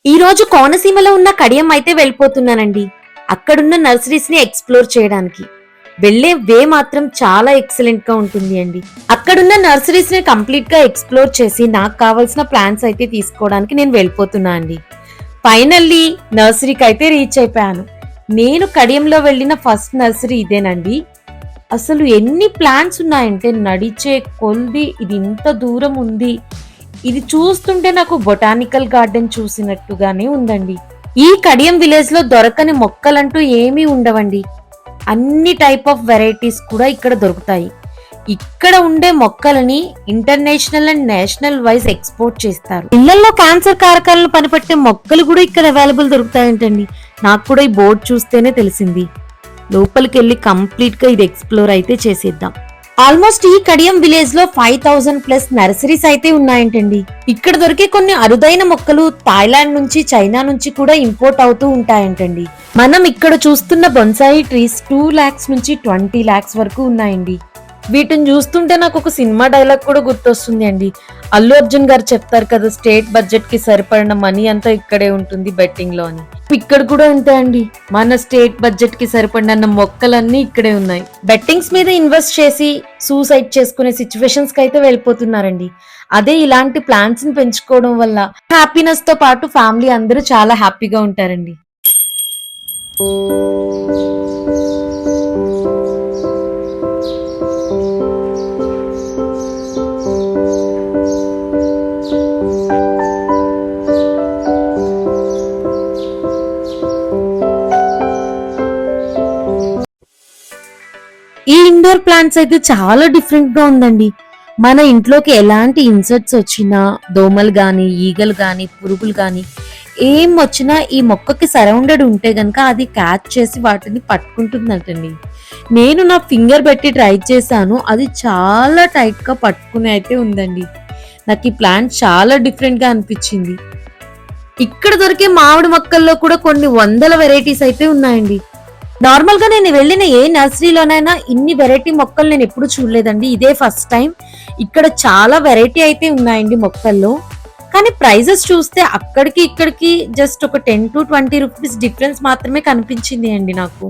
ఈ రోజు కోనసీమలో ఉన్న కడియం అయితే వెళ్ళిపోతున్నానండి. అక్కడున్న నర్సరీస్ ని ఎక్స్ప్లోర్ చేయడానికి. వెళ్లే వే మాత్రం చాలా ఎక్సలెంట్ గా ఉంటుంది అండి. అక్కడున్న నర్సరీస్ ని కంప్లీట్ గా ఎక్స్ప్లోర్ చేసి నాకు కావాల్సిన ప్లాన్స్ అయితే తీసుకోవడానికి నేను వెళ్ళిపోతున్నా అండి. ఫైనల్లీ నర్సరీకి అయితే రీచ్ అయిపోయాను. నేను కడియంలో వెళ్ళిన ఫస్ట్ నర్సరీ ఇదేనండి. అసలు ఎన్ని ప్లాంట్స్ ఉన్నాయంటే నడిచే కొల్ది ఇది ఇంత దూరం ఉంది. ఇది చూస్తుంటే నాకు బొటానికల్ గార్డెన్ చూసినట్టుగానే ఉందండి. ఈ కడియం విలేజ్ లో దొరకని మొక్కలంటూ ఏమీ ఉండవండి. అన్ని టైప్ ఆఫ్ వెరైటీస్ కూడా ఇక్కడ దొరుకుతాయి. ఇక్కడ ఉండే మొక్కలని international and national wise export చేస్తారు. ఇళ్లలో క్యాన్సర్ కారకాలను పనిపట్టే మొక్కలు కూడా ఇక్కడ అవైలబుల్ దొరుకుతాయంటండి. నాకు కూడా ఈ బోర్డు చూస్తేనే తెలిసింది. లోపలికి వెళ్ళి కంప్లీట్ గా ఇది ఎక్స్ప్లోర్ అయితే చేసేద్దాం. ఆల్మోస్ట్ ఈ కడియం విలేజ్ లో 5000+ నర్సరీస్ అయితే ఉన్నాయంటండి. ఇక్కడ దొరికే కొన్ని అరుదైన మొక్కలు థాయిలాండ్ నుంచి, చైనా నుంచి కూడా ఇంపోర్ట్ అవుతూ ఉంటాయంటండి. మనం ఇక్కడ చూస్తున్న బొన్సాయి ట్రీస్ 2 lakhs నుంచి 20 lakhs వరకు ఉన్నాయండి. వీటిని చూస్తుంటే నాకు ఒక సినిమా డైలాగ్ కూడా గుర్తొస్తుంది అండి. అల్లు అర్జున్ గారు చెప్తారు కదా, స్టేట్ బడ్జెట్ కి సరిపడిన మనీ అంతా ఇక్కడే ఉంటుంది బెట్టింగ్ లో అని. ఇక్కడ కూడా అంతే అండి. మన స్టేట్ బడ్జెట్ కి సరిపడిన మొక్కలన్నీ ఇక్కడే ఉన్నాయి. బెట్టింగ్స్ మీద ఇన్వెస్ట్ చేసి సూసైడ్ చేసుకునే సిచ్యువేషన్స్ కి అయితే వెళ్ళిపోతున్నారండి. అదే ఇలాంటి ప్లాన్స్ ని పెంచుకోవడం వల్ల హ్యాపీనెస్ తో పాటు ఫ్యామిలీ అందరూ చాలా హ్యాపీగా ఉంటారండి. ఈ ఇండోర్ ప్లాంట్స్ అయితే చాలా డిఫరెంట్ గా ఉందండి. మన ఇంట్లోకి ఎలాంటి ఇన్సెక్ట్స్ వచ్చినా, దోమలు గాని, ఈగలు గాని, పురుగులు గాని ఏం వచ్చినా ఈ మొక్కకి సరౌండెడ్ ఉంటే గనక అది క్యాచ్ చేసి వాటిని పట్టుకుంటుందంటండి. నేను నా ఫింగర్ పెట్టి ట్రై చేశాను. అది చాలా టైట్ గా పట్టుకుని అయితే ఉందండి. నాకు ఈ ప్లాంట్ చాలా డిఫరెంట్ గా అనిపించింది. ఇక్కడ దొరికే మామిడి మొక్కల్లో కూడా కొన్ని వందల వెరైటీస్ అయితే ఉన్నాయండి. నార్మల్ గా నేను వెళ్ళిన ఏ నర్సరీలోనైనా ఇన్ని వెరైటీ మొక్కలు నేను ఎప్పుడు చూడలేదండి. ఇదే ఫస్ట్ టైం. ఇక్కడ చాలా వెరైటీ అయితే ఉన్నాయండి మొక్కల్లో. కానీ ప్రైజెస్ చూస్తే అక్కడికి ఇక్కడికి జస్ట్ ఒక 10 to 20 రూపీస్ డిఫరెన్స్ మాత్రమే కనిపించింది అండి నాకు.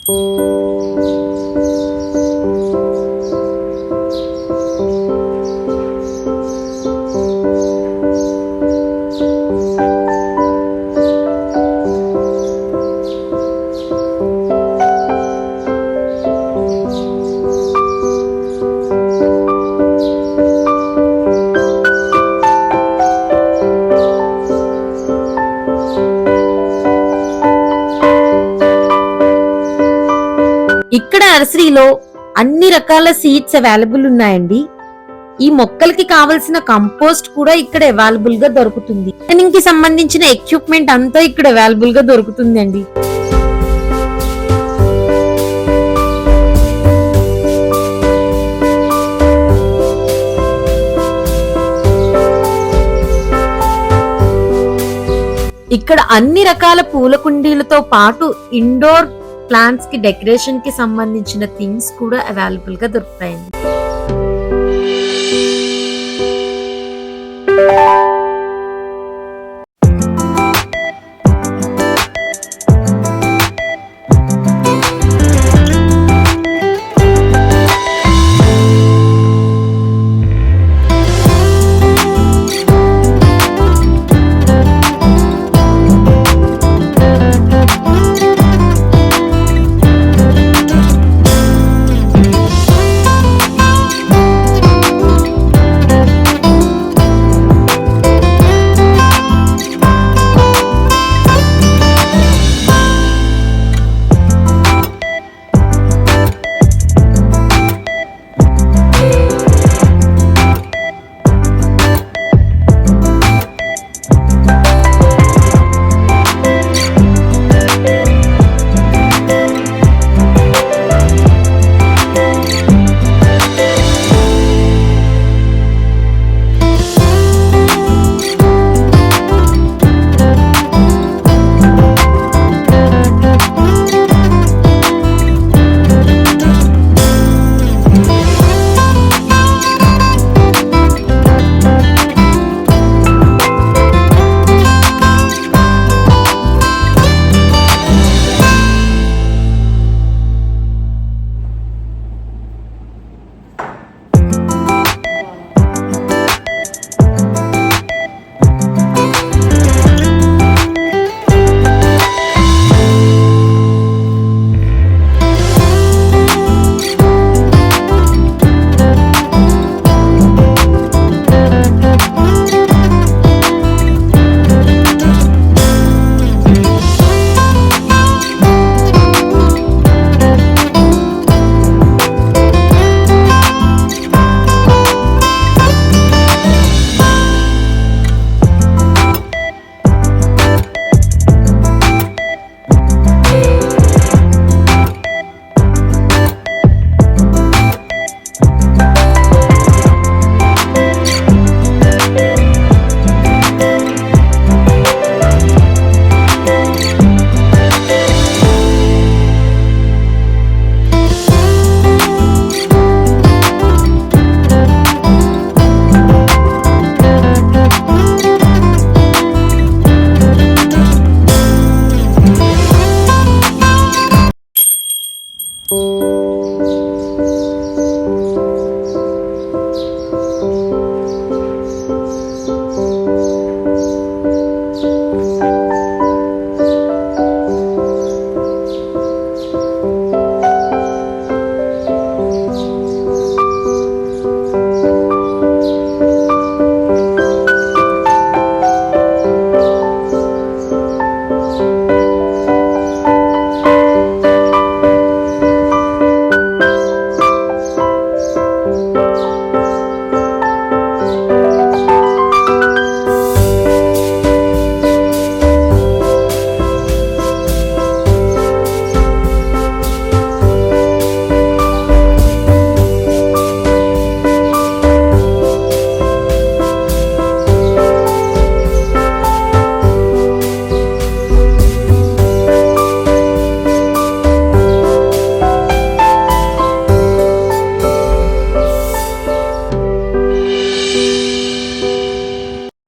ఇక్కడ నర్సరీలో అన్ని రకాల సీడ్స్ అవైలబుల్ ఉన్నాయండి. ఈ మొక్కలకి కావలసిన కంపోస్ట్ కూడా ఇక్కడ అవైలబుల్ గా దొరుకుతుంది. గార్డెనింగ్ కి సంబంధించిన ఎక్విప్మెంట్ అంతా ఇక్కడ అవైలబుల్ గా దొరుకుతుంది అండి. ఇక్కడ అన్ని రకాల పూల కుండీలతో పాటు ఇండోర్ ప్లాంట్స్ కి డెకరేషన్ కి సంబంధించిన థింగ్స్ కూడా అవైలబుల్ గా దొరుకుతాయండి.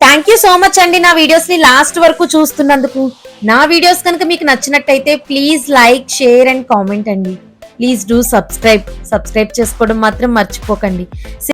థ్యాంక్ యూ సో మచ్ అండి నా వీడియోస్ ని లాస్ట్ వరకు చూస్తున్నందుకు. నా వీడియోస్ కనుక మీకు నచ్చినట్టయితే please like, share and comment అండి. ప్లీజ్ డూ సబ్స్క్రైబ్ చేసుకోవడం మాత్రం మర్చిపోకండి.